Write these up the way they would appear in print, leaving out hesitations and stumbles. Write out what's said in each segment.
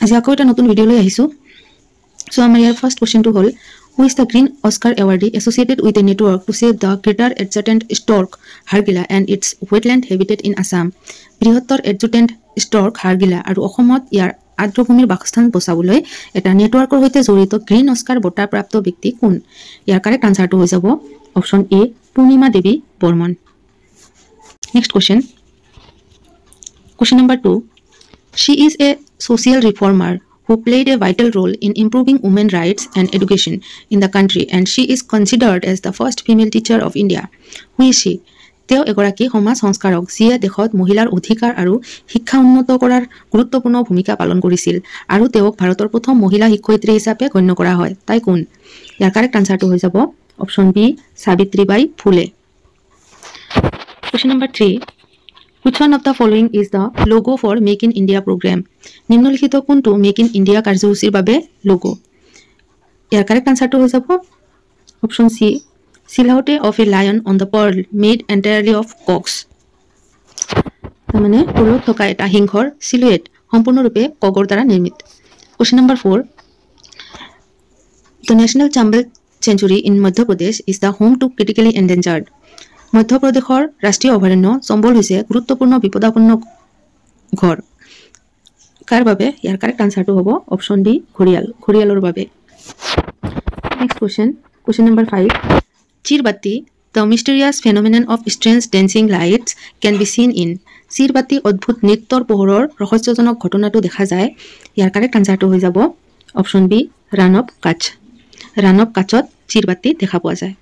আজি আকৌ এটা নতুন ভিডিও লৈ আহিছো সো আমাৰ ইয়াৰ ফাৰ্স্ট কোৱেশ্চনটো হ'ল who is the green oscar awardee associated with a network to save the greater adjutant stork hargila and its wetland habitat in assam বৃহত্তৰ adjutant stork hargila আৰু অসমত ইয়াৰ আৰ্দ্ৰভূমিৰ বাসস্থান বচাবলৈ এটা নেটৱৰ্কৰ সৈতে জড়িত গ্ৰীণ অস্কাৰ বঁটা প্ৰাপ্ত ব্যক্তি কোন ইয়াৰ কাৰেক্ট আনসাৰটো হৈ যাব option A Purnima Devi Barman next question number 2 she is a social reformer who played a vital role in improving women's rights and education in the country and she is considered as the first female teacher of India. Who is she? তেওঁ এগৰাকী সমাজ সংস্কাৰক যিয়ে দেশত মহিলাৰ অধিকাৰ আৰু শিক্ষা উন্নত কৰাৰ গুৰুত্বপূৰ্ণ ভূমিকা পালন কৰিছিল আৰু তেওঁক ভাৰতৰ প্ৰথম মহিলা শিক্ষয়িত্ৰী হিচাপে গণ্য কৰা হয় তাই কোন ইয়াৰ কাৰেক্ট আনসাৰটো হৈ যাব অপচন বি সাবিত্ৰীবাই ফুলে Question number 3 Which one of the following is the logo for Make in India program? নিম্নলিখিত কোনটো Make in India কাৰ্যসূচীৰ বাবে logo? ইয়াৰ কাৰেক্ট আনসাৰটো হৈ যাব option C silhouette of a lion on the pearl made entirely of cogs. তাৰমানে তলত থকা এটা সিংহৰ সিলুৱেট সম্পূৰ্ণৰূপে কগৰ দ্বাৰা নিৰ্মিত Question number 4 The National Chambal Sanctuary in Madhya Pradesh is the home to critically endangered. মধ্যপ্ৰদেশৰ ৰাষ্ট্ৰীয় অভয়াৰণ্য চম্বল হৈছে গুৰুত্বপূৰ্ণ বিপদাপন্ন ঘৰ কাৰ বাবে ইয়াৰ কাৰেক্ট আনসাৰটো হ'ব অপচন ডি ঘৰিয়ালৰ বাবে next question number 5 চিৰবাতি the mysterious phenomenon of strange dancing lights can be seen in চিৰবাতি অদ্ভুত নৃত্যৰ পোহৰৰ ৰহস্যজনক ঘটনাটো দেখা যায় ইয়াৰ কাৰেক্ট আনসাৰটো হৈ যাব অপচন বি ৰাণ অফ কাচ্চত চিৰবাতি দেখা পোৱা যায়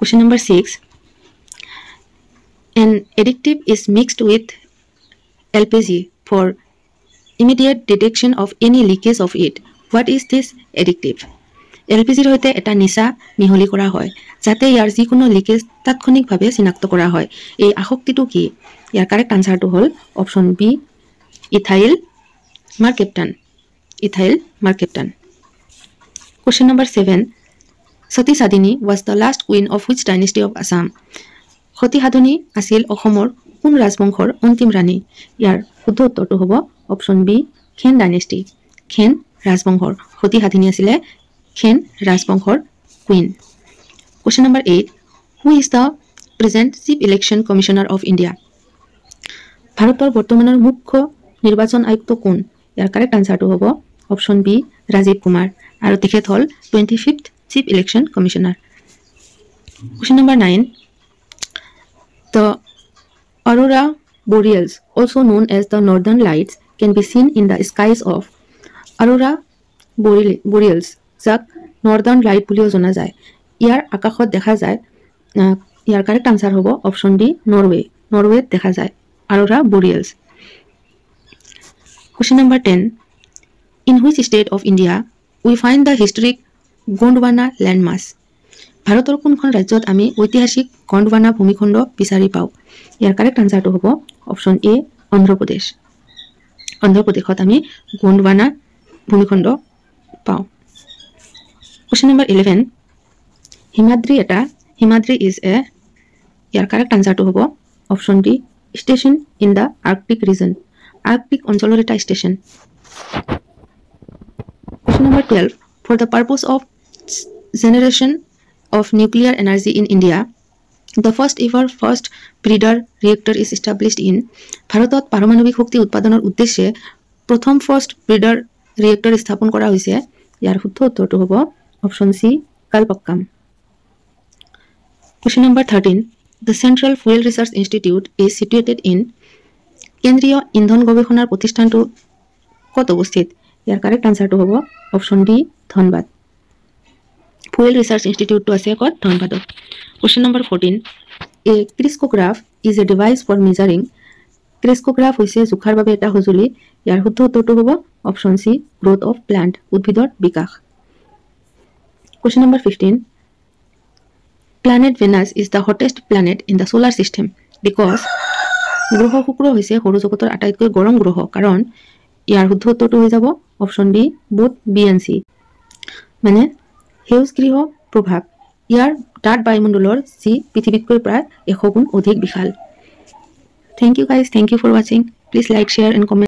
question number 6 An additive is mixed with LPG for immediate detection of any leakage of it. What is this additive? LPG ৰ সৈতে এটা নিচা মিহলি কৰা হয় যাতে ইয়াৰ যিকোনো লিকেজ তাৎক্ষণিকভাৱে চিনাক্ত কৰা হয় এই আসক্তিটো কি ইয়াৰ কাৰেক্ট আনসাৰটো হ'ল option B ethyl mercaptan Question number 7 Sati Sadini was the last queen of which dynasty of Assam? সতী সাধনী আছিল অসমৰ কোন ৰাজবংশৰ অন্তিম ৰাণী ইয়াৰ শুদ্ধ উত্তৰটো হ'ব অপচন বি খেন ডাইনেষ্টি খেন ৰাজবংশৰ সতী সাধনী আছিল খেন ৰাজবংশৰ queen Question number 8 Who is the present Chief Election Commissioner of India? ভাৰতৰ বৰ্তমানৰ মুখ্য নিৰ্বাচন আয়ুক্ত কোন ইয়াৰ কাৰেক্ট আনসাৰটো হ'ব অপচন বি ৰাজীৱ কুমাৰ আৰু তেখেত হ'ল 25th Chief Election Commissioner Question number 9 The aurora boreals, also known as the northern lights, can be seen in the skies of aurora boreals. যাক northern light বুলিও জনা যায় ইয়াৰ আকাশত দেখা যায় ইয়াৰ কাৰেক্ট আনসাৰ হ'ব অপচন ডি নৰৱে দেখা যায় aurora boreals Question number 10 In which state of India we find the historic Gondwana landmass? ভাৰতৰ কোনখন ৰাজ্যত আমি ঐতিহাসিক গণ্ডৱানা ভূমিখণ্ড বিচাৰি পাওঁ ইয়াৰ কাৰেক্ট আনসাৰটো হ'ব অপচন এ অন্ধ্ৰপ্ৰদেশত আমি গণ্ডৱানা ভূমিখণ্ড পাওঁ Question number 11 Himadri is a ইয়াৰ কাৰেক্ট আনসাৰটো হ'ব option D station in the arctic region arctic অঞ্চলৰ এটা station Question number 12 For the purpose of generation of nuclear energy in India, the first breeder reactor is established in ভাৰতত পাৰমাণৱিক শক্তি উৎপাদনৰ উদ্দেশ্যে প্ৰথম ফাৰ্ষ্ট ব্ৰিডাৰ ৰিয়েক্টৰ স্থাপন কৰা হৈছে ইয়াৰ শুদ্ধ উত্তৰটো হ'ব option C কালপক্কাম Question number 13 The Central Fuel Research Institute is situated in কেন্দ্ৰীয় ইন্ধন গৱেষণাৰ প্ৰতিষ্ঠানটো ক'ত অৱস্থিত ইয়াৰ কাৰেক্ট আনসাৰটো হ'ব option D Dhanbad Fuel Research Institute to আছে ক'ত ধনবাদত Question number 14 A criscograph is a device for measuring criscograph হৈছে জোখাৰ বাবে এটা সঁজুলি ইয়াৰ শুদ্ধ উত্তৰটো হ'ব option C growth of plant উদ্ভিদৰ বিকাশ Question number 15 Planet Venus is the hottest planet in the solar system because গ্ৰহ শুক্ৰ হৈছে সৌৰজগতৰ আটাইতকৈ গৰম গ্ৰহ কাৰণ ইয়াৰ শুদ্ধ উত্তৰটো হৈ যাব option D both B and C মানে সেউজ গৃহ প্ৰভাৱ ইয়াৰ ডাঠ বায়ুমণ্ডলৰ যি পৃথিৱীতকৈ প্ৰায় 100 গুণ অধিক বিশাল Thank you guys for watching please like share and comment